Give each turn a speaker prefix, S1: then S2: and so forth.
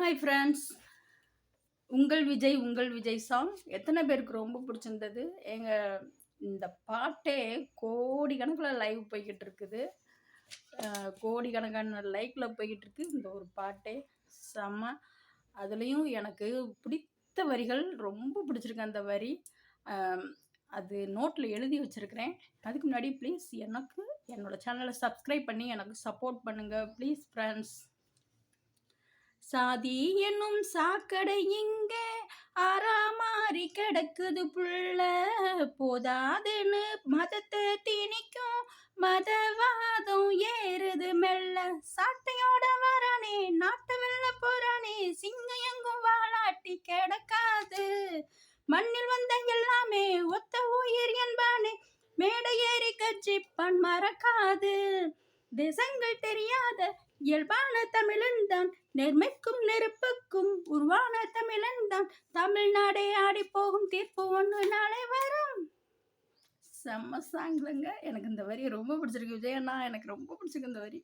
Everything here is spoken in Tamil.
S1: Hi friends. உங்கள் விஜய் சாங் எத்தனை பேருக்கு ரொம்ப பிடிச்சிருந்தது? இந்த பாட்டே கோடிக்கணக்குல லைவ் போய்க்கிட்டு இருக்குது. கோடிக்கணக்கான லைக்ல போய்க்கிட்டு இருக்கு இந்த ஒரு பாட்டே. செம்ம. அதுலயும் எனக்கு பிடித்த வரிகள் ரொம்ப பிடிச்சிருக்கு அந்த வரி. அ அது நோட்ல எழுதி வச்சிருக்கிறேன். அதுக்கு முன்னாடி ப்ளீஸ் என்னோட சேனல சப்ஸ்கிரைப் பண்ணி எனக்கு சப்போர்ட் பண்ணுங்க. Please friends. சாதி என்னும் சாக்கடை இங்கே ஆறாமாறி கிடக்குது புள்ள, போதாதுன்னு மதத்தை திணிக்கும் மதவாதம் ஏறுது மெல்ல. சாட்டையோட வரானே நாட்டை வெல்ல போறானே, சிங்கம் எங்கும் வாலாட்டி கிடக்காது. மண்ணில் வந்த எல்லாமே ஒத்த உயிர் என்பானே, மேடை ஏறி கட்சிப்பான் மறக்காது. தேசங்கள் தெரியாத இயல்பான தமிழன்தான், நேர்மைக்கும் நெருப்புக்கும் உருவான தமிழன்தான். தமிழ்நாடே ஆடி போகும், தீர்ப்பு ஒன்று நாளை வரும். செம்ம சாங்லங்க. எனக்கு இந்த வரி ரொம்ப பிடிச்சிருக்கு விஜயண்ணா. எனக்கு ரொம்ப பிடிச்சிருக்கு இந்த வரி.